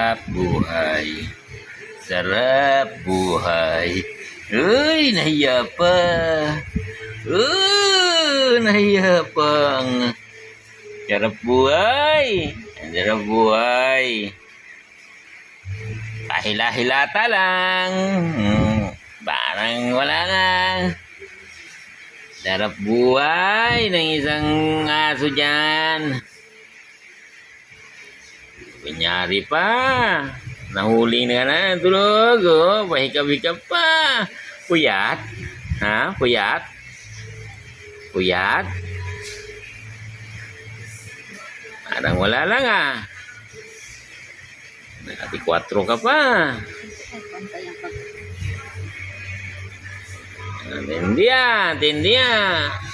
Sarap buhay. Sarap buhay. Uy, nahiya pa. Nahiya pa. Ang sarap buhay. Ang sarap buhay. Kahila-hilata lang. Parang wala nga. Sarap buhay ng isang aso dyan. Kunyari pa. Nahuli na na tulog. Oh, pahikap-hikap pa. Puyat? Ha? Puyat? Puyat? Parang wala lang ah. Nakati 4 ka pa. Tindi ah.